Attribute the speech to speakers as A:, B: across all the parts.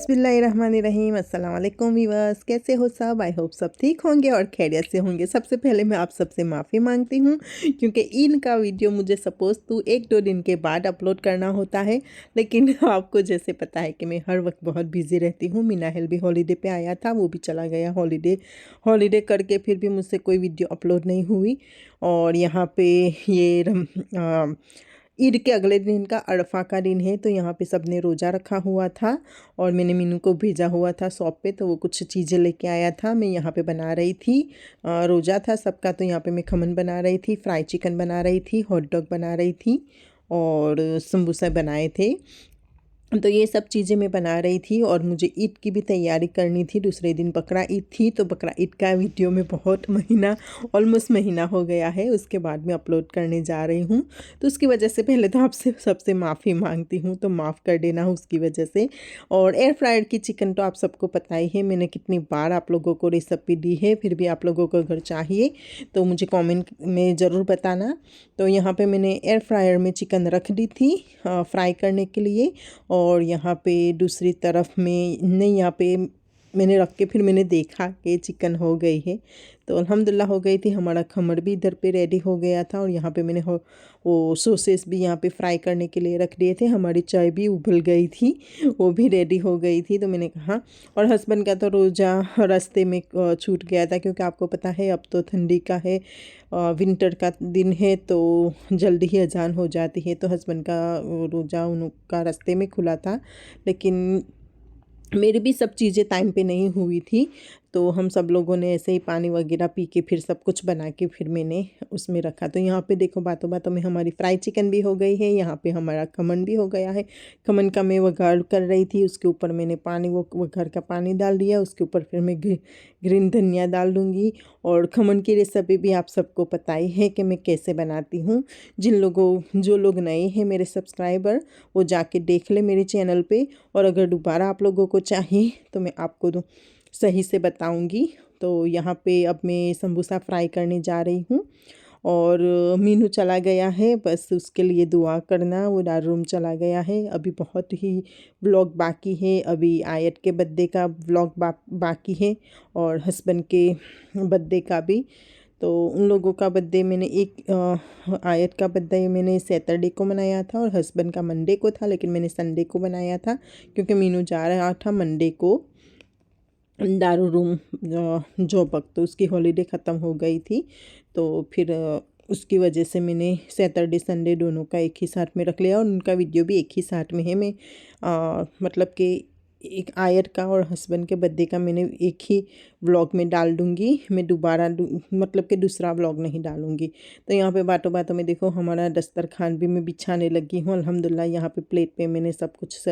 A: बिस्मिल्लाहिर्रहमानिर्रहीम। अस्सलाम वालेकुम वीवर्स, कैसे हो सब? आई होप सब ठीक होंगे और खैरियत से होंगे। सबसे पहले मैं आप सबसे माफ़ी मांगती हूँ क्योंकि ईद का वीडियो मुझे सपोज़ तो 1-2 दिन के बाद अपलोड करना होता है, लेकिन आपको जैसे पता है कि मैं हर वक्त बहुत बिज़ी रहती हूँ। मीनाहिल भी हॉलीडे पे आया था, वो भी चला गया हॉलीडे करके, फिर भी मुझसे कोई वीडियो अपलोड नहीं हुई। और यहाँ पे ये ईद के अगले दिन का अरफा का दिन है, तो यहाँ पे सब ने रोज़ा रखा हुआ था और मैंने मीनू को भेजा हुआ था शॉप पे, तो वो कुछ चीज़ें लेके आया था। मैं यहाँ पे बना रही थी, रोज़ा था सबका, तो यहाँ पे मैं खमन बना रही थी, फ्राई चिकन बना रही थी, हॉट डॉग बना रही थी और समोसा बनाए थे। तो ये सब चीज़ें मैं बना रही थी और मुझे ईद की भी तैयारी करनी थी। दूसरे दिन बकरा ईद थी, तो बकरा ईद का वीडियो में बहुत ऑलमोस्ट महीना हो गया है, उसके बाद मैं अपलोड करने जा रही हूँ। तो उसकी वजह से पहले तो आपसे सबसे माफ़ी मांगती हूँ, तो माफ़ कर देना उसकी वजह से। और एयर फ्रायर की चिकन तो आप सबको पता ही है, मैंने कितनी बार आप लोगों को रेसिपी दी है, फिर भी आप लोगों को अगर चाहिए तो मुझे कॉमेंट में ज़रूर बताना। तो यहाँ पर मैंने एयर फ्रायर में चिकन रख दी थी फ्राई करने के लिए। और यहाँ पे दूसरी तरफ में नहीं, यहाँ पे मैंने रख के फिर मैंने देखा कि चिकन हो गई है, तो अल्हम्दुलिल्लाह हो गई थी। हमारा खमर भी इधर पे रेडी हो गया था और यहाँ पे मैंने वो सॉसेस भी यहाँ पे फ्राई करने के लिए रख दिए थे। हमारी चाय भी उबल गई थी, वो भी रेडी हो गई थी। तो मैंने कहा, और हस्बैंड का तो रोज़ा रास्ते में छूट गया था, क्योंकि आपको पता है अब तो ठंडी का है, विंटर का दिन है, तो जल्दी ही अजान हो जाती है। तो हस्बैंड का रोज़ा उनका रास्ते में खुला था, लेकिन मेरी भी सब चीज़ें टाइम पे नहीं हुई थी। तो हम सब लोगों ने ऐसे ही पानी वगैरह पी के फिर सब कुछ बना के फिर मैंने उसमें रखा। तो यहाँ पे देखो बातों बातों में हमारी फ्राई चिकन भी हो गई है, यहाँ पे हमारा खमन भी हो गया है। खमन का मैं वघार कर रही थी, उसके ऊपर मैंने पानी वो वघार का पानी डाल दिया, उसके ऊपर फिर मैं ग्रीन धनिया डाल दूँगी। और खमन की रेसिपी भी आप सबको पता ही है कि मैं कैसे बनाती हूँ। जो लोग नए हैं मेरे सब्सक्राइबर, वो जाके देख ले मेरे चैनल पे, और अगर दोबारा आप लोगों को चाहिए तो मैं आपको सही से बताऊंगी। तो यहाँ पे अब मैं समोसा फ्राई करने जा रही हूँ और मीनू चला गया है, बस उसके लिए दुआ करना। वो डार रूम चला गया है। अभी बहुत ही व्लॉग बाकी है, अभी आयत के बर्थडे का व्लॉग बाकी है और हस्बैंड के बर्थडे का भी। तो उन लोगों का बर्थडे मैंने आयत का बर्थडे मैंने सैटरडे को मनाया था और हस्बैंड का मंडे को था, लेकिन मैंने संडे को बनाया था क्योंकि मीनू जा रहा था मंडे को दारू रूम जॉब वक्त, तो उसकी हॉलीडे ख़त्म हो गई थी। तो फिर उसकी वजह से मैंने सैटरडे संडे दोनों का एक ही साथ में रख लिया और उनका वीडियो भी एक ही साथ में है। मैं मतलब कि एक आयत का और हस्बैंड के बर्थडे का मैंने एक ही व्लॉग में डाल दूँगी। मैं दोबारा मतलब कि दूसरा व्लॉग नहीं डालूँगी। तो यहाँ पे बातों बातों में देखो हमारा दस्तरखान भी मैं बिछाने लगी हूँ। अल्हम्दुलिल्लाह यहाँ पे प्लेट पे मैंने सब कुछ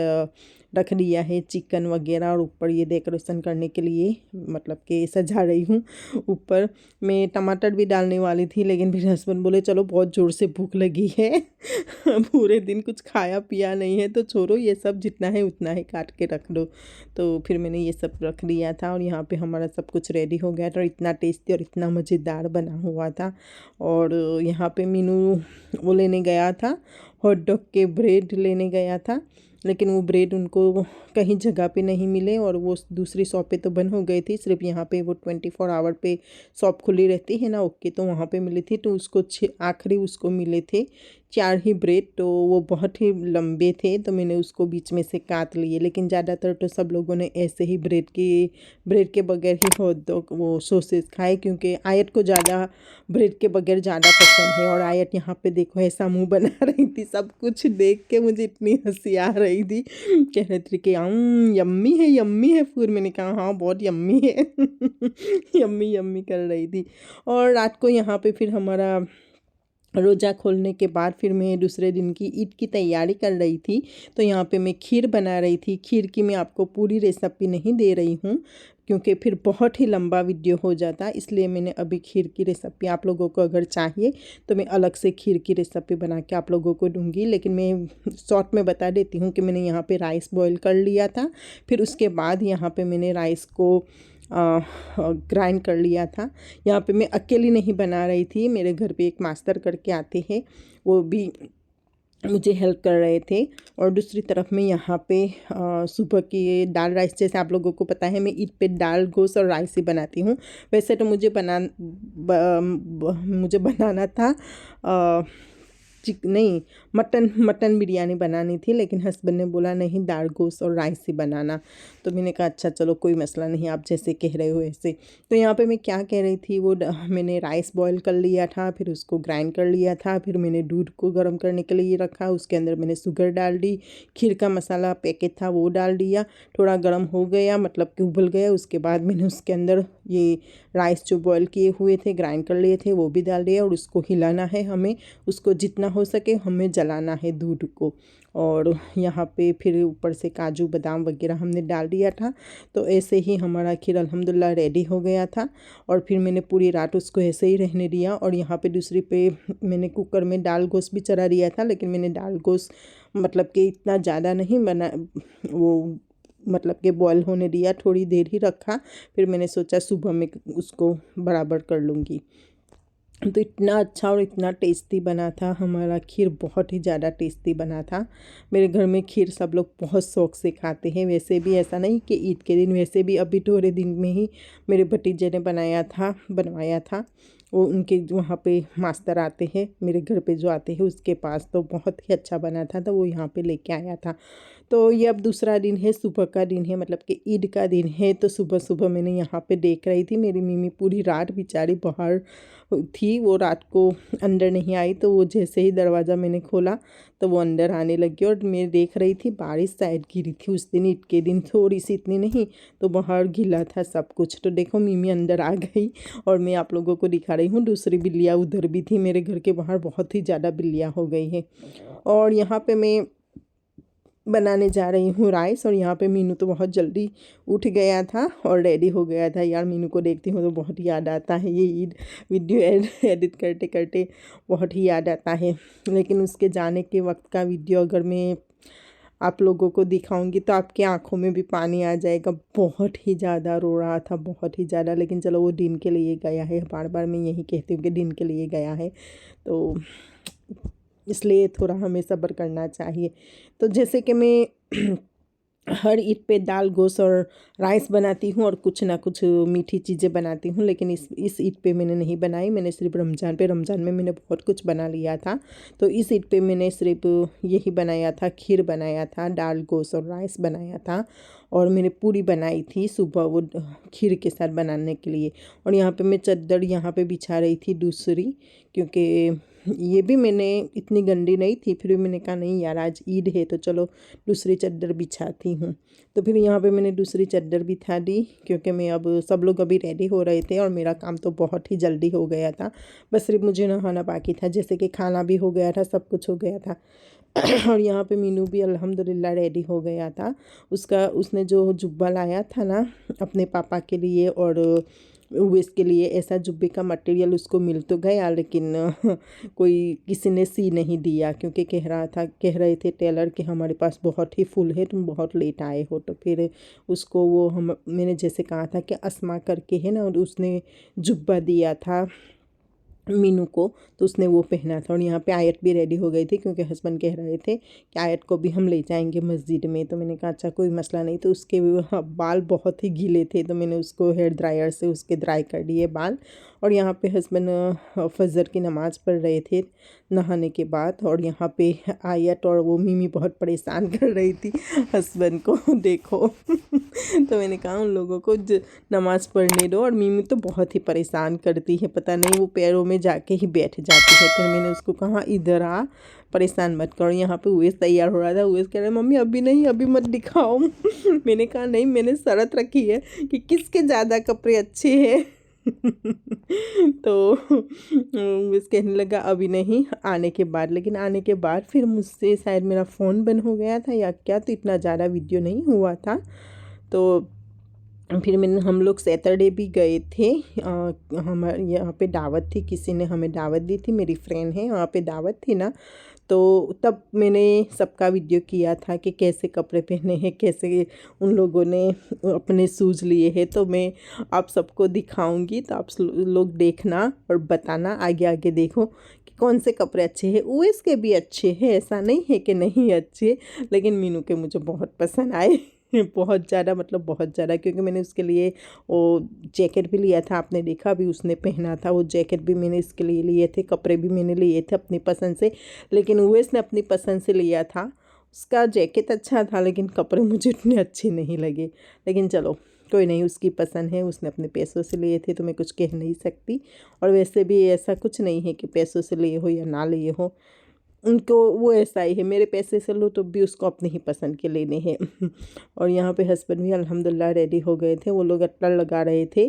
A: रख दिया है, चिकन वगैरह, और ऊपर ये डेकोरेशन करने के लिए मतलब कि सजा रही हूँ। ऊपर मैं टमाटर भी डालने वाली थी, लेकिन फिर हस्बैंड बोले चलो बहुत ज़ोर से भूख लगी है पूरे दिन कुछ खाया पिया नहीं है, तो छोड़ो ये सब, जितना है उतना ही काट के रख दो। तो फिर मैंने ये सब रख लिया था और यहाँ पे हमारा सब कुछ रेडी हो गया था और इतना टेस्टी और इतना मज़ेदार बना हुआ था। और यहाँ पे मीनू वो लेने गया था, हॉट डॉग के ब्रेड लेने गया था, लेकिन वो ब्रेड उनको कहीं जगह पे नहीं मिले और वो दूसरी शॉप पे तो बंद हो गई थी। सिर्फ यहाँ पे वो 24 आवर पे शॉप खुली रहती है ना, ओके, तो वहाँ पे मिली थी। तो उसको आखिरी उसको मिले थे 4 ही ब्रेड, तो वो बहुत ही लंबे थे, तो मैंने उसको बीच में से काट लिए। लेकिन ज़्यादातर तो सब लोगों ने ऐसे ही ब्रेड के बगैर ही हॉट डॉग वो सॉसेस खाए, क्योंकि आयत को ज़्यादा ब्रेड के बगैर ज़्यादा पसंद है। और आयत यहाँ पे देखो ऐसा मुंह बना रही थी, सब कुछ देख के मुझे इतनी हंसी आ रही थी, कह रही थी कि यम्मी है फूड। मैंने कहा हाँ बहुत यम्मी है यम्मी यम्मी कर रही थी। और रात को यहाँ पे फिर हमारा रोज़ा खोलने के बाद फिर मैं दूसरे दिन की ईद की तैयारी कर रही थी। तो यहाँ पे मैं खीर बना रही थी। खीर की मैं आपको पूरी रेसिपी नहीं दे रही हूँ, क्योंकि फिर बहुत ही लंबा वीडियो हो जाता, इसलिए मैंने अभी खीर की रेसिपी, आप लोगों को अगर चाहिए तो मैं अलग से खीर की रेसिपी बना के आप लोगों को दूंगी। लेकिन मैं शॉर्ट में बता देती हूँ कि मैंने यहाँ पे राइस बॉईल कर लिया था, फिर उसके बाद यहाँ पे मैंने राइस को ग्राइंड कर लिया था। यहाँ पे मैं अकेली नहीं बना रही थी, मेरे घर पे एक मास्टर करके आते हैं, वो भी मुझे हेल्प कर रहे थे। और दूसरी तरफ में यहाँ पे सुबह की दाल राइस, जैसे आप लोगों को पता है मैं ईद पे दाल गोश्त और राइस ही बनाती हूँ। वैसे तो मुझे बनाना था नहीं, मटन बिरयानी बनानी थी, लेकिन हस्बैंड ने बोला नहीं दाल गोश्त और राइस ही बनाना। तो मैंने कहा अच्छा चलो कोई मसला नहीं, आप जैसे कह रहे हो ऐसे। तो यहाँ पे मैं क्या कह रही थी, वो मैंने राइस बॉईल कर लिया था, फिर उसको ग्राइंड कर लिया था, फिर मैंने दूध को गर्म करने के लिए रखा, उसके अंदर मैंने शुगर डाल दी, खीर का मसाला पैकेट था वो डाल दिया, थोड़ा गर्म हो गया मतलब कि उबल गया, उसके बाद मैंने उसके अंदर ये राइस जो बॉईल किए हुए थे ग्राइंड कर लिए थे वो भी डाल दिया, और उसको हिलाना है हमें, उसको जितना हो सके हमें जलाना है दूध को। और यहाँ पे फिर ऊपर से काजू बादाम वगैरह हमने डाल दिया था। तो ऐसे ही हमारा खीर अल्हम्दुलिल्लाह रेडी हो गया था। और फिर मैंने पूरी रात उसको ऐसे ही रहने दिया। और यहाँ पे दूसरी पे मैंने कुकर में दाल गोश्त भी चढ़ा दिया था, लेकिन मैंने दाल गोश्त मतलब कि इतना ज़्यादा नहीं बना, वो मतलब कि बॉयल होने दिया, थोड़ी देर ही रखा, फिर मैंने सोचा सुबह में उसको बराबर कर लूँगी। तो इतना अच्छा और इतना टेस्टी बना था हमारा खीर, बहुत ही ज़्यादा टेस्टी बना था। मेरे घर में खीर सब लोग बहुत शौक़ से खाते हैं। वैसे भी ऐसा नहीं कि ईद के दिन, वैसे भी अभी थोड़े दिन में ही मेरे भतीजे ने बनवाया था। वो उनके वहाँ पे मास्टर आते हैं मेरे घर पे जो आते हैं उसके पास, तो बहुत ही अच्छा बना था, तो वो यहाँ पे लेके आया था। तो ये अब दूसरा दिन है, सुबह का दिन है, मतलब कि ईद का दिन है। तो सुबह सुबह मैंने यहाँ पे देख रही थी, मेरी मम्मी पूरी रात बेचारी बाहर थी, वो रात को अंदर नहीं आई। तो वो जैसे ही दरवाज़ा मैंने खोला तो वो अंदर आने लगी, और मैं देख रही थी बारिश शायद गिरी थी उस दिन, ईद के दिन, थोड़ी सी, इतनी नहीं, तो बाहर गीला था सब कुछ। तो देखो मम्मी अंदर आ गई, और मैं आप लोगों को दिखा रही हूँ दूसरी बिल्लियाँ उधर भी थी, मेरे घर के बाहर बहुत ही ज़्यादा बिल्लियाँ हो गई है। और यहाँ पे मैं बनाने जा रही हूँ राइस, और यहाँ पे मीनू तो बहुत जल्दी उठ गया था और रेडी हो गया था। यार मीनू को देखती हूँ तो बहुत याद आता है, ये ईद वीडियो एडिट करते करते बहुत ही याद आता है। लेकिन उसके जाने के वक्त का वीडियो अगर मैं आप लोगों को दिखाऊंगी तो आपकी आंखों में भी पानी आ जाएगा। बहुत ही ज़्यादा रो रहा था, बहुत ही ज़्यादा, लेकिन चलो वो दिन के लिए गया है, बार बार मैं यही कहती हूँ कि दिन के लिए गया है, तो इसलिए थोड़ा हमें सब्र करना चाहिए। तो जैसे कि मैं हर ईद पे दाल गोश्त और राइस बनाती हूँ और कुछ ना कुछ मीठी चीज़ें बनाती हूँ, लेकिन इस ईद पे मैंने नहीं बनाई, मैंने सिर्फ रमज़ान में मैंने बहुत कुछ बना लिया था। तो इस ईद पे मैंने सिर्फ यही बनाया था, खीर बनाया था, दाल गोश्त और राइस बनाया था, और मैंने पूरी बनाई थी सुबह वो खीर के साथ बनाने के लिए। और यहाँ पे मैं चद्दर यहाँ पे बिछा रही थी दूसरी, क्योंकि ये भी मैंने इतनी गंदी नहीं थी, फिर भी मैंने कहा नहीं यार आज ईद है तो चलो दूसरी चद्दर बिछाती हूँ। तो फिर यहाँ पे मैंने दूसरी चद्दर बिछा दी, क्योंकि मैं अब सब लोग अभी रेडी हो रहे थे और मेरा काम तो बहुत ही जल्दी हो गया था, बस सिर्फ मुझे नहाना बाकी था, जैसे कि खाना भी हो गया था, सब कुछ हो गया था। और यहाँ पे मीनू भी अल्हम्दुलिल्लाह रेडी हो गया था। उसने जो जुब्बा लाया था ना अपने पापा के लिए और उवेस के लिए, ऐसा जुब्बे का मटेरियल उसको मिल तो गया, लेकिन कोई किसी ने सी नहीं दिया, क्योंकि कह रहे थे टेलर कि हमारे पास बहुत ही फुल है, तुम बहुत लेट आए हो। तो फिर उसको मैंने जैसे कहा था कि अस्मा करके है ना, और उसने जुब्बा दिया था मीनू को, तो उसने वो पहना था। और यहाँ पे आयत भी रेडी हो गई थी, क्योंकि हस्बैंड कह रहे थे कि आयत को भी हम ले जाएंगे मस्जिद में। तो मैंने कहा अच्छा कोई मसला नहीं। तो उसके बाल बहुत ही गीले थे, तो मैंने उसको हेयर ड्रायर से उसके ड्राई कर दिए बाल। और यहाँ पे हस्बैंड फजर की नमाज़ पढ़ रहे थे नहाने के बाद, और यहाँ पे आयत और वो मिमी बहुत परेशान कर रही थी हस्बैंड को देखो। तो मैंने कहा उन लोगों को नमाज़ पढ़ने दो, और मिमी तो बहुत ही परेशान करती है, पता नहीं वो पैरों में जाके ही बैठ जाती है। फिर मैंने उसको कहा इधर आ, परेशान मत करो। यहाँ पे उवेस तैयार हो रहा था, उवेस कह रहे मम्मी अभी नहीं, अभी मत दिखाओ। मैंने कहा नहीं, मैंने शर्त रखी है कि किसके ज़्यादा कपड़े अच्छे हैं। तो उवेस कहने लगा अभी नहीं, आने के बाद। लेकिन आने के बाद फिर मुझसे शायद मेरा फ़ोन बंद हो गया था या क्या, तो इतना ज़्यादा वीडियो नहीं हुआ था। तो फिर हम लोग सैटरडे भी गए थे। हमारे यहाँ पे दावत थी, किसी ने हमें दावत दी थी, मेरी फ्रेंड है वहाँ पे दावत थी ना, तो तब मैंने सबका वीडियो किया था कि कैसे कपड़े पहने हैं, कैसे उन लोगों ने अपने शूज़ लिए हैं। तो मैं आप सबको दिखाऊंगी, तो आप लोग देखना और बताना, आगे आगे देखो कि कौन से कपड़े अच्छे हैं। यूएस के भी अच्छे हैं, ऐसा नहीं है कि नहीं अच्छे, लेकिन मीनू के मुझे बहुत पसंद आए बहुत ज़्यादा, मतलब बहुत ज़्यादा, क्योंकि मैंने उसके लिए वो जैकेट भी लिया था, आपने देखा भी उसने पहना था, वो जैकेट भी मैंने इसके लिए लिए थे, कपड़े भी मैंने लिए थे अपनी पसंद से। लेकिन उवेस ने अपनी पसंद से लिया था, उसका जैकेट अच्छा था लेकिन कपड़े मुझे इतने अच्छे नहीं लगे। लेकिन चलो कोई नहीं, उसकी पसंद है, उसने अपने पैसों से लिए थे तो मैं कुछ कह नहीं सकती। और वैसे भी ऐसा कुछ नहीं है कि पैसों से लिए हो या ना लिए हो, उनको वो ऐसा ही है, मेरे पैसे से लो तो भी उसको अपनी ही पसंद के लेने हैं और यहाँ पे हस्बैंड भी अल्हम्दुलिल्लाह रेडी हो गए थे, वो लोग अट्टर लगा रहे थे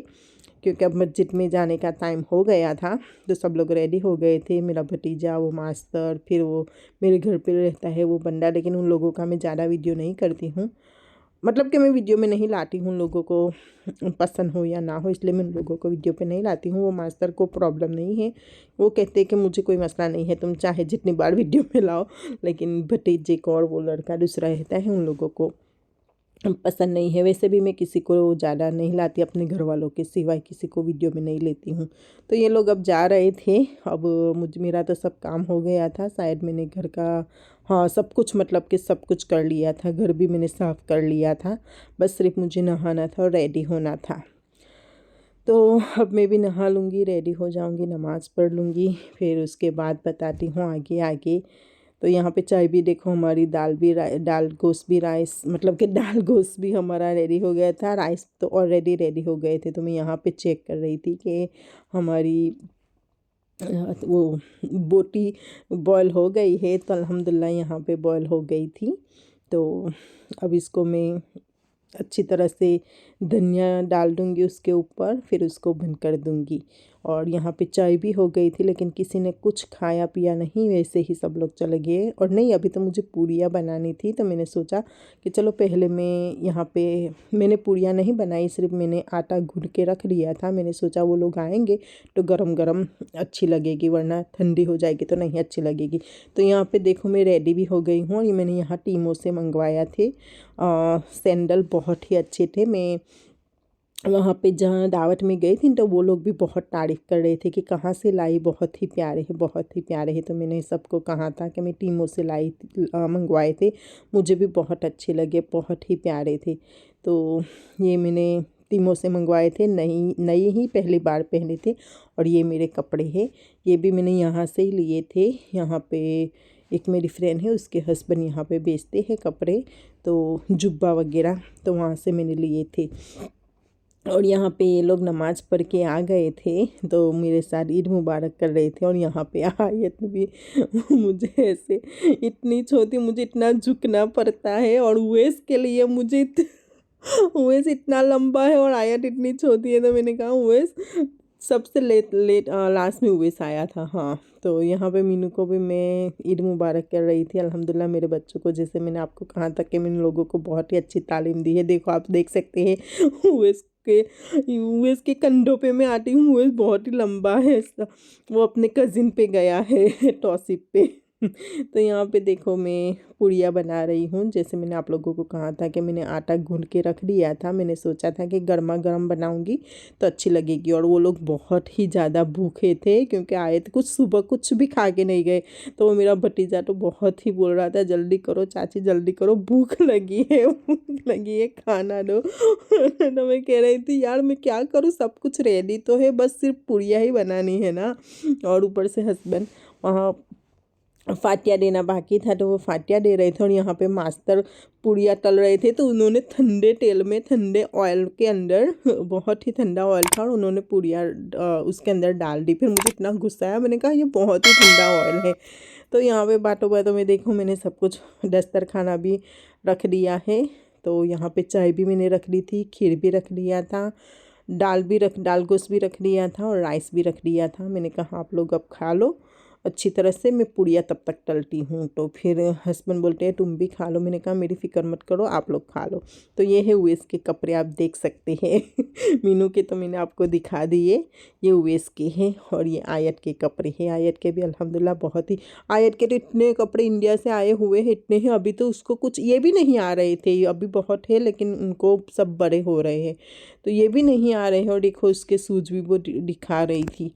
A: क्योंकि अब मस्जिद में जाने का टाइम हो गया था, तो सब लोग रेडी हो गए थे। मेरा भतीजा, वो मास्टर, फिर वो मेरे घर पे रहता है वो बंदा, लेकिन उन लोगों का मैं ज़्यादा वीडियो नहीं करती हूँ, मतलब कि मैं वीडियो में नहीं लाती हूँ, लोगों को पसंद हो या ना हो, इसलिए मैं उन लोगों को वीडियो पे नहीं लाती हूँ। वो मास्टर को प्रॉब्लम नहीं है, वो कहते हैं कि मुझे कोई मसला नहीं है, तुम चाहे जितनी बार वीडियो में लाओ, लेकिन भतीजे को और वो लड़का दूसरा रहता है, उन लोगों को पसंद नहीं है। वैसे भी मैं किसी को ज़्यादा नहीं लाती, अपने घर वालों के सिवाय किसी को वीडियो में नहीं लेती हूँ। तो ये लोग अब जा रहे थे, अब मेरा तो सब काम हो गया था, शायद मैंने घर का, हाँ सब कुछ, मतलब कि सब कुछ कर लिया था, घर भी मैंने साफ़ कर लिया था, बस सिर्फ मुझे नहाना था और रेडी होना था। तो अब मैं भी नहा लूँगी, रेडी हो जाऊँगी, नमाज़ पढ़ लूँगी, फिर उसके बाद बताती हूँ आगे आगे। तो यहाँ पे चाय भी देखो, हमारी दाल भी दाल गोश्त भी राइस, मतलब कि दाल गोश्त भी हमारा रेडी हो गया था, राइस तो ऑलरेडी रेडी हो गए थे। तो मैं यहाँ पे चेक कर रही थी कि हमारी वो बोटी बॉयल हो गई है, तो अल्हम्दुलिल्लाह यहाँ पे बॉयल हो गई थी। तो अब इसको मैं अच्छी तरह से धनिया डाल दूँगी उसके ऊपर, फिर उसको बंद कर दूँगी। और यहाँ पे चाय भी हो गई थी, लेकिन किसी ने कुछ खाया पिया नहीं, वैसे ही सब लोग चले गए। और नहीं, अभी तो मुझे पूड़ियाँ बनानी थी, तो मैंने सोचा कि चलो पहले मैं यहाँ पे, मैंने पूड़ियाँ नहीं बनाई, सिर्फ मैंने आटा गूँध के रख लिया था। मैंने सोचा वो लोग आएंगे तो गरम गरम अच्छी लगेगी, वरना ठंडी हो जाएगी तो नहीं अच्छी लगेगी। तो यहाँ पे देखो मैं रेडी भी हो गई हूँ, और ये मैंने यहाँ टीमों से मंगवाया थे सैंडल, बहुत ही अच्छे थे। मैं वहाँ पे जहाँ दावत में गई थी तो वो लोग भी बहुत तारीफ़ कर रहे थे कि कहाँ से लाई, बहुत ही प्यारे हैं, बहुत ही प्यारे हैं। तो मैंने सबको कहा था कि मैं टीमों से मंगवाए थे, मुझे भी बहुत अच्छे लगे, बहुत ही प्यारे थे। तो ये मैंने टीमों से मंगवाए थे, नई नई ही पहली बार पहने थे। और ये मेरे कपड़े हैं, ये भी मैंने यहाँ से ही लिए थे। यहाँ पे एक मेरी फ्रेंड है, उसके हस्बैंड यहाँ पे बेचते हैं कपड़े, तो जुब्बा वगैरह, तो वहाँ से मैंने लिए थे। और यहाँ पे ये लोग नमाज़ पढ़ के आ गए थे, तो मेरे साथ ईद मुबारक कर रहे थे। और यहाँ पे आयत भी मुझे ऐसे, इतनी छोटी, मुझे इतना झुकना पड़ता है, और उवैस के लिए मुझे उवैस इतना लंबा है और आयत इतनी छोटी है, तो मैंने कहा उवैस, सबसे लेट लेट लास्ट में उवैस आया था। हाँ, तो यहाँ पे मीनू को भी मैं ईद मुबारक कर रही थी। अल्हम्दुलिल्लाह मेरे बच्चों को, जैसे मैंने आपको कहा था कि मैंने लोगों को बहुत ही अच्छी तालीम दी है। देखो आप देख सकते हैं उवैस के कंधों पे मैं आती हूँ, उवैस बहुत ही लंबा है इसका, वो अपने कज़िन पे गया है टॉसिप पे तो यहाँ पे देखो मैं पूड़ियाँ बना रही हूँ। जैसे मैंने आप लोगों को कहा था कि मैंने आटा गूंद के रख दिया था, मैंने सोचा था कि गर्मा गर्म बनाऊँगी तो अच्छी लगेगी। और वो लोग बहुत ही ज़्यादा भूखे थे, क्योंकि आए थे, कुछ सुबह कुछ भी खा के नहीं गए। तो वो मेरा भतीजा तो बहुत ही बोल रहा था, जल्दी करो चाची, जल्दी करो, भूख लगी है, भूख लगी है, खाना दो तो मैं कह रही थी यार मैं क्या करूँ, सब कुछ रेडी तो है, बस सिर्फ पूड़ियाँ ही बनानी है ना। और ऊपर से हस्बैंड वहाँ फाटिया देना बाकी था, तो वो फाटिया दे रहे थे। और यहाँ पे मास्टर पूड़ियाँ तल रहे थे, तो उन्होंने ठंडे तेल में, ठंडे ऑयल के अंदर, बहुत ही ठंडा ऑयल था, और उन्होंने पूड़ियाँ उसके अंदर डाल दी। फिर मुझे इतना गुस्सा आया, मैंने कहा ये बहुत ही ठंडा ऑयल है। तो यहाँ पे बातों बातों में देखो मैंने सब कुछ दस्तरखाना भी रख दिया है। तो यहाँ पे चाय भी मैंने रख दी थी, खीर भी रख दिया था, दाल गोश्त भी रख दिया था, और राइस भी रख दिया था। मैंने कहा आप लोग अब खा लो, अच्छी तरह से मैं पूड़ियाँ तब तक तलती हूँ। तो फिर हस्बैंड बोलते हैं तुम भी खा लो। मैंने कहा मेरी फ़िक्र मत करो, आप लोग खा लो। तो ये है उवेस के कपड़े, आप देख सकते हैं। मीनू के तो मैंने आपको दिखा दिए, ये उवेस के हैं। और ये आयत के कपड़े हैं। आयत के भी अल्हम्दुलिल्लाह बहुत ही, आयत के तो इतने कपड़े इंडिया से आए हुए हैं, इतने हैं। अभी तो उसको कुछ ये भी नहीं आ रहे थे, अभी बहुत है लेकिन उनको सब बड़े हो रहे हैं, तो ये भी नहीं आ रहे हैं। और देखो उसके सूज भी वो दिखा रही थी।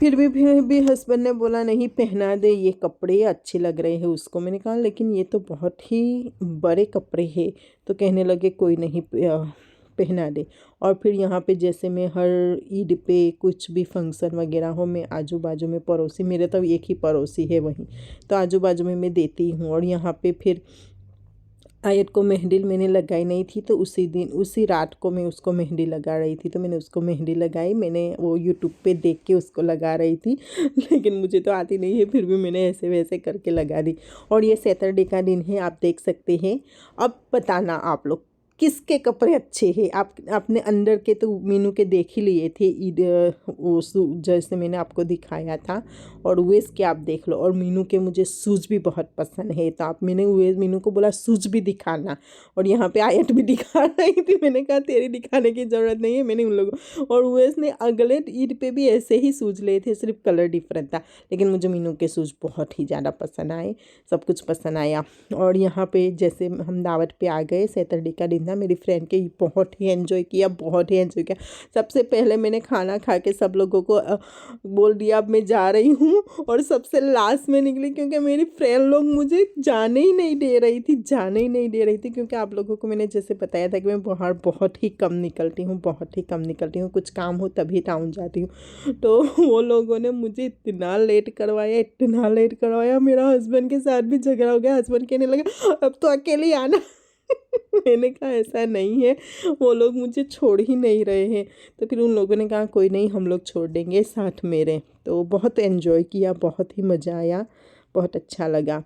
A: फिर भी हस्बैंड ने बोला नहीं पहना दे, ये कपड़े अच्छे लग रहे हैं उसको। मैंने कहा लेकिन ये तो बहुत ही बड़े कपड़े हैं। तो कहने लगे कोई नहीं पहना दे। और फिर यहाँ पे जैसे मैं हर ईद पे कुछ भी फंक्शन वगैरह हो, मैं आजू बाजू में पड़ोसी, मेरे तो एक ही पड़ोसी है वहीं, तो आजू बाजू में मैं देती हूँ। और यहाँ पे फिर आयत को मेहंदी मैंने लगाई नहीं थी, तो उसी दिन उसी रात को मैं उसको मेहंदी लगा रही थी। तो मैंने उसको मेहंदी लगाई, मैंने वो यूट्यूब पे देख के उसको लगा रही थी। लेकिन मुझे तो आती नहीं है, फिर भी मैंने ऐसे वैसे करके लगा दी। और ये सैटरडे का दिन है, आप देख सकते हैं। अब बताना आप लोग किसके कपड़े अच्छे हैं। आपने अंदर के तो मीनू के देख ही लिए थे ईद, वो जैसे मैंने आपको दिखाया था। और वेस के आप देख लो। और मीनू के मुझे सूज भी बहुत पसंद है, तो आप मैंने वेस मीनू को बोला सूज भी दिखाना। और यहाँ पे आयत भी दिखा रही थी, मैंने कहा तेरी दिखाने की ज़रूरत नहीं है, मैंने उन लोगों। और वेस ने अगले ईद पे भी ऐसे ही सूज लिए थे, सिर्फ कलर डिफरेंट था। लेकिन मुझे मीनू के सूज बहुत ही ज़्यादा पसंद आए, सब कुछ पसंद आया। और यहाँ पे जैसे हम दावत पे आ गए, सैटरडे का दिन था, मेरी फ्रेंड के बहुत ही एंजॉय किया, बहुत ही एंजॉय किया। सबसे पहले मैंने खाना खा के सब लोगों को बोल दिया अब मैं जा रही हूँ, और सबसे लास्ट में निकली, क्योंकि मेरी फ्रेंड लोग मुझे जाने ही नहीं दे रही थी, जाने ही नहीं दे रही थी। क्योंकि आप लोगों को मैंने जैसे बताया था कि मैं बाहर बहुत ही कम निकलती हूँ, बहुत ही कम निकलती हूँ, कुछ काम हो तभी टाउन जाती हूँ। तो वो लोगों ने मुझे इतना लेट करवाया, इतना लेट करवाया, मेरा हस्बैंड के साथ भी झगड़ा हो गया। हस्बैंड कहने लगा अब तो अकेले आना। मैंने कहा ऐसा नहीं है, वो लोग मुझे छोड़ ही नहीं रहे हैं। तो फिर उन लोगों ने कहा कोई नहीं, हम लोग छोड़ देंगे साथ मेरे। तो बहुत एंजॉय किया, बहुत ही मज़ा आया, बहुत अच्छा लगा।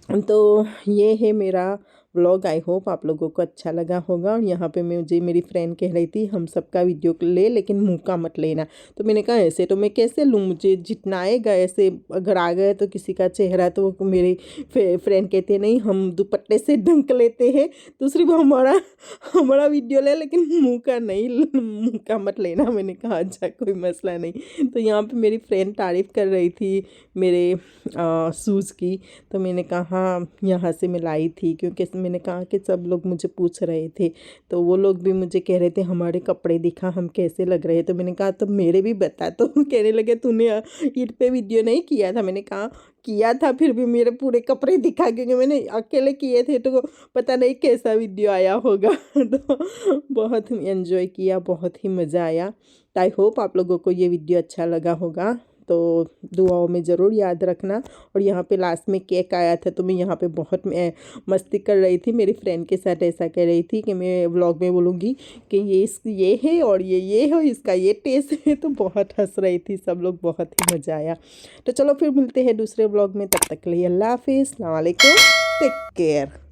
A: तो ये है मेरा व्लॉग, आई होप आप लोगों को अच्छा लगा होगा। और यहाँ पे मुझे मेरी फ्रेंड कह रही थी हम सबका वीडियो ले, लेकिन मुँह का मत लेना। तो मैंने कहा ऐसे तो मैं कैसे लूँ, मुझे जितना आएगा ऐसे, अगर आ गए तो किसी का चेहरा, तो मेरी फ्रेंड कहती है नहीं हम दुपट्टे से ढंक लेते हैं, तो सिर्फ हमारा वीडियो ले, लेकिन मुँह का नहीं, मुँह का मत लेना। मैंने कहा अच्छा कोई मसला नहीं। तो यहाँ पर मेरी फ्रेंड तारीफ़ कर रही थी मेरे शूज़ की। तो मैंने कहा यहाँ से मैं लाई थी, क्योंकि मैंने कहा कि सब लोग मुझे पूछ रहे थे, तो वो लोग भी मुझे कह रहे थे हमारे कपड़े दिखा, हम कैसे लग रहे हैं। तो मैंने कहा तो मेरे भी बता। तो कहने लगे तूने ईद पे वीडियो नहीं किया था। मैंने कहा किया था, फिर भी मेरे पूरे कपड़े दिखा, क्योंकि मैंने अकेले किए थे, तो पता नहीं कैसा वीडियो आया होगा। तो बहुत एंजॉय किया, बहुत ही मज़ा आया। आई होप आप लोगों को ये वीडियो अच्छा लगा होगा, तो दुआओं में ज़रूर याद रखना। और यहाँ पे लास्ट में केक आया था, तो मैं यहाँ पे बहुत मस्ती कर रही थी, मेरी फ्रेंड के साथ ऐसा कह रही थी कि मैं व्लॉग में बोलूँगी कि ये है और ये है, इसका ये टेस्ट है। तो बहुत हंस रही थी सब लोग, बहुत ही मज़ा आया। तो चलो फिर मिलते हैं दूसरे व्लॉग में, तब तक के लिए अल्लाह हाफिज़, अस्सलाम वालेकुम, टेक केयर।